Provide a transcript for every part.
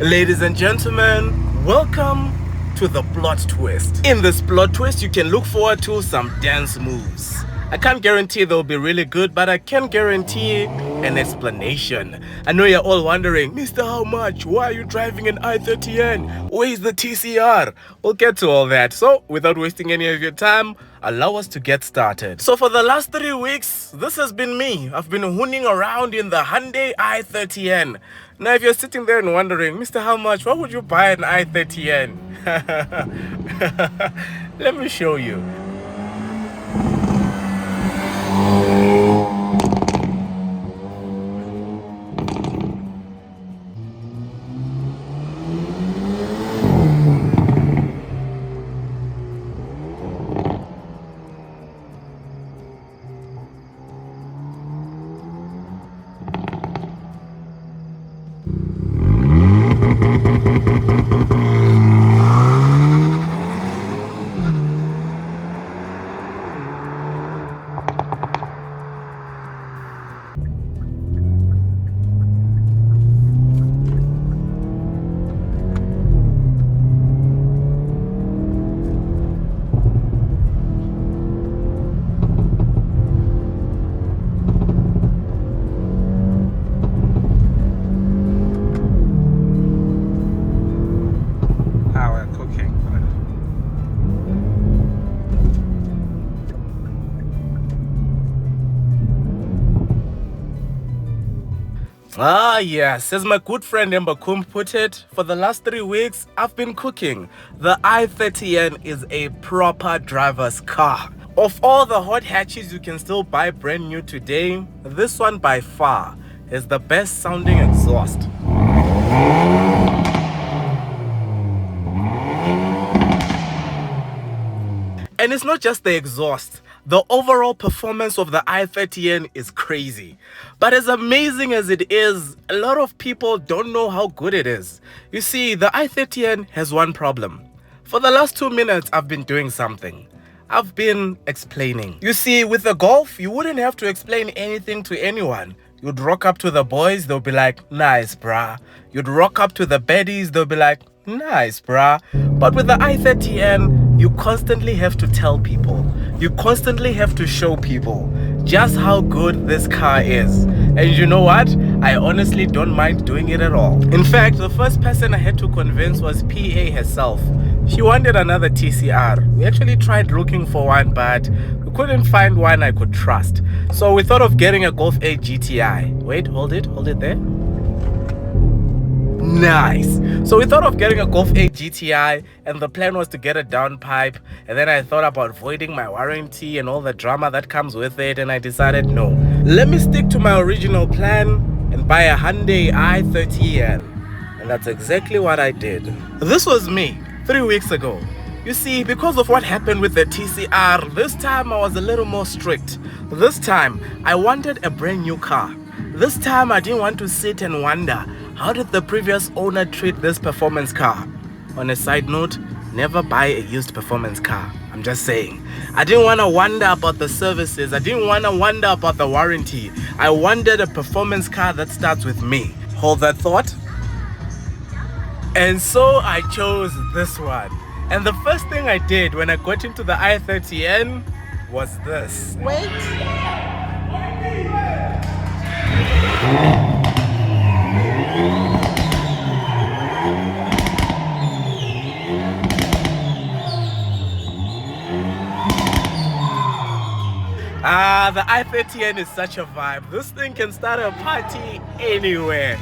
Ladies and gentlemen, welcome to the plot twist. In this plot twist, you can look forward to some dance moves. I can't guarantee they'll be really good, but I can guarantee an explanation. I know you're all wondering, Mr. How much? Why are you driving an i30N? Where's the TCR? We'll get to all that. So, without wasting any of your time, allow us to get started. So for the last 3 weeks, this has been me. I've been hooning around in the Hyundai i30N. Now, if you're sitting there and wondering, Mr. How much? Why would you buy an i30N? Let me show you. Ah yes, as my good friend Embakum put it, for the last 3 weeks, I've been cooking. The i30N is a proper driver's car. Of all the hot hatches you can still buy brand new today, this one by far is the best sounding exhaust. And it's not just the exhaust. The overall performance of the i30N is crazy. But as amazing as it is, a lot of people don't know how good it is. You see, the i30N has one problem. For the last 2 minutes, I've been doing something. I've been explaining. You see, with the Golf, you wouldn't have to explain anything to anyone. You'd rock up to the boys, they'll be like, nice, brah. You'd rock up to the baddies, they'll be like, nice, brah. But with the i30N, you constantly have to tell people. You constantly have to show people just how good this car is. And you know what? I honestly don't mind doing it at all. In fact, the first person I had to convince was PA herself. She wanted another TCR. We actually tried looking for one, but we couldn't find one I could trust. So we thought of getting a Golf 8 GTI. Wait, hold it there. Nice. So we thought of getting a Golf 8 GTI, and the plan was to get a downpipe, and then I thought about voiding my warranty and all the drama that comes with it, and I decided no, let me stick to my original plan and buy a Hyundai i30N. And that's exactly what I did. This was me 3 weeks ago. You see, because of what happened with the TCR, this time I was a little more strict. This time I wanted a brand new car. This time I didn't want to sit and wonder, how did the previous owner treat this performance car? On a side note, never buy a used performance car. I'm just saying. I didn't want to wonder about the services. I didn't want to wonder about the warranty. I wanted a performance car that starts with me. Hold that thought. And so I chose this one. And the first thing I did when I got into the i30N was this. Wait. The i30N is such a vibe. This thing can start a party anywhere.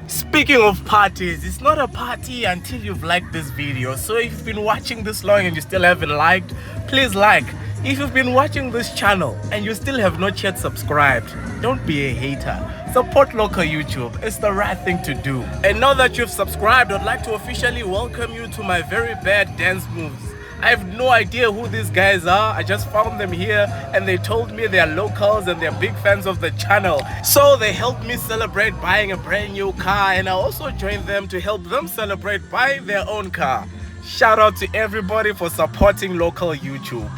Speaking of parties, it's not a party until you've liked this video. So if you've been watching this long and you still haven't liked, please like. If you've been watching this channel and you still have not yet subscribed, don't be a hater. Support local YouTube. It's the right thing to do. And now that you've subscribed, I'd like to officially welcome you to my very bad dance moves. I have no idea who these guys are. I just found them here and they told me they're locals and they're big fans of the channel. So they helped me celebrate buying a brand new car, and I also joined them to help them celebrate buying their own car. Shout out to everybody for supporting local YouTube.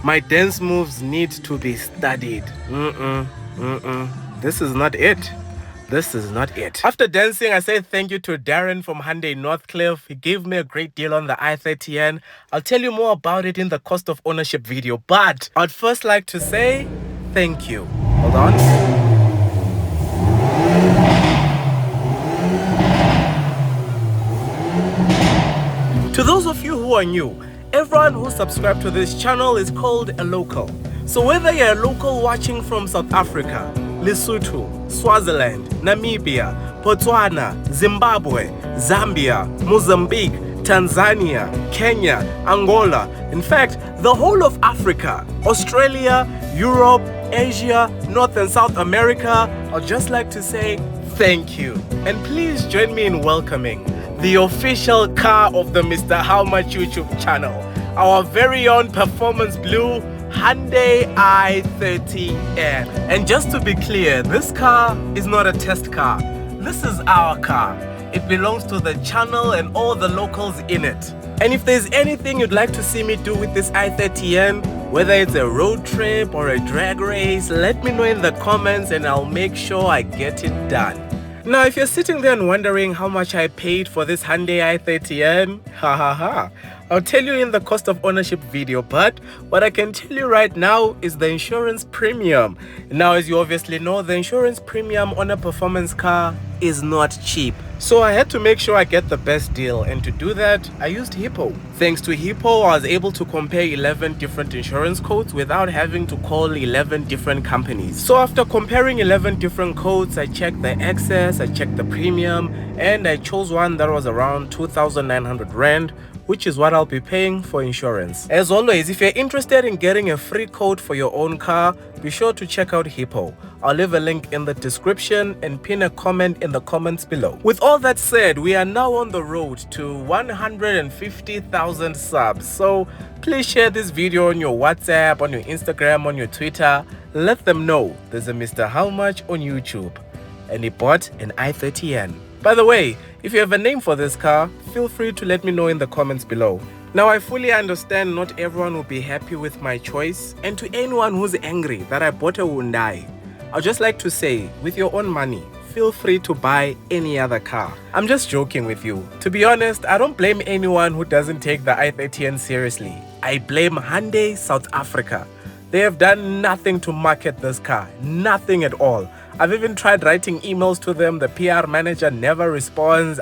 My dance moves need to be studied. this is not it. This is not it. After dancing, I say thank you to Darren from Hyundai Northcliffe. He gave me a great deal on the i30N. I'll tell you more about it in the cost of ownership video, but I'd first like to say thank you. Hold on. To those of you who are new, everyone who subscribed to this channel is called a local. So whether you're a local watching from South Africa, Lesotho, Swaziland, Namibia, Botswana, Zimbabwe, Zambia, Mozambique, Tanzania, Kenya, Angola, in fact, the whole of Africa, Australia, Europe, Asia, North and South America, I'd just like to say thank you. And please join me in welcoming the official car of the Mr. How Much YouTube channel, our very own Performance Blue Hyundai i30N. And just to be clear, this car is not a test car. This is our car. It belongs to the channel and all the locals in it. And if there's anything you'd like to see me do with this i30N, whether it's a road trip or a drag race, let me know in the comments and I'll make sure I get it done. Now, if you're sitting there and wondering how much I paid for this Hyundai i30N, I'll tell you in the cost of ownership video, but what I can tell you right now is the insurance premium. Now, as you obviously know, the insurance premium on a performance car is not cheap. So I had to make sure I get the best deal, and to do that, I used Hippo. Thanks to Hippo, I was able to compare 11 different insurance quotes without having to call 11 different companies. So after comparing 11 different quotes, I checked the excess, I checked the premium, and I chose one that was around 2,900 Rand, which is what I'll be paying for insurance. As always, if you're interested in getting a free quote for your own car, be sure to check out Hippo. I'll leave a link in the description and pin a comment in the comments below. With all that said, we are now on the road to 150,000 subs. So please share this video on your WhatsApp, on your Instagram, on your Twitter. Let them know there's a Mr. How Much on YouTube and he bought an i30N. By the way, if you have a name for this car, feel free to let me know in the comments below. Now, I fully understand not everyone will be happy with my choice, and to anyone who's angry that I bought a Hyundai, I'd just like to say, with your own money, feel free to buy any other car. I'm just joking with you. To be honest, I don't blame anyone who doesn't take the i30N seriously. I blame Hyundai South Africa. They have done nothing to market this car, nothing at all. I've even tried writing emails to them. The PR manager never responds.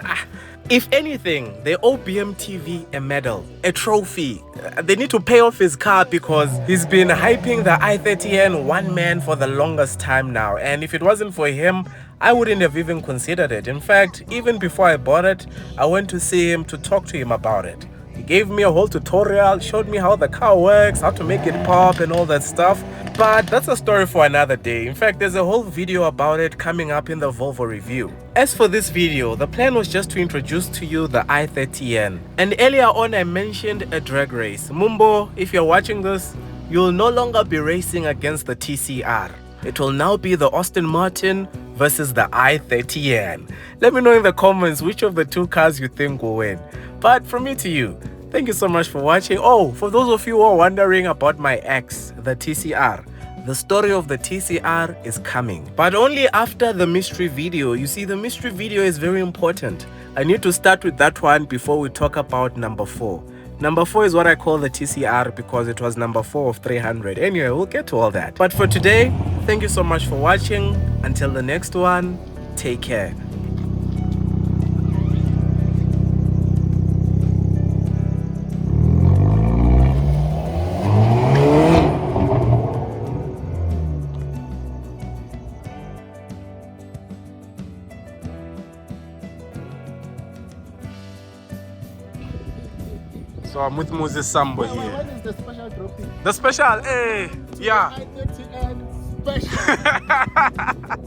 If anything, they owe BMTV a medal, a trophy. They need to pay off his car because he's been hyping the i30N one man for the longest time now. And if it wasn't for him, I wouldn't have even considered it. In fact, even before I bought it, I went to see him to talk to him about it. He gave me a whole tutorial, showed me how the car works, how to make it pop and all that stuff. But that's a story for another day. In fact, there's a whole video about it coming up in the Volvo review. As for this video, the plan was just to introduce to you the i30N. And earlier on, I mentioned a drag race. Mumbo, if you're watching this, you'll no longer be racing against the TCR. It will now be the Aston Martin versus the i30N. Let me know in the comments which of the two cars you think will win. But from me to you, thank you so much for watching. Oh, for those of you who are wondering about my ex, the TCR, the story of the TCR is coming, but only after the mystery video. You see, the mystery video is very important. I need to start with that one before we talk about number 4. Number 4 is what I call the TCR because it was number 4 of 300. Anyway, we'll get to all that. But for today, thank you so much for watching. Until the next one, take care. So I'm with Moses Sambo here. What is the special dropping? The special, hey, yeah. i30N special.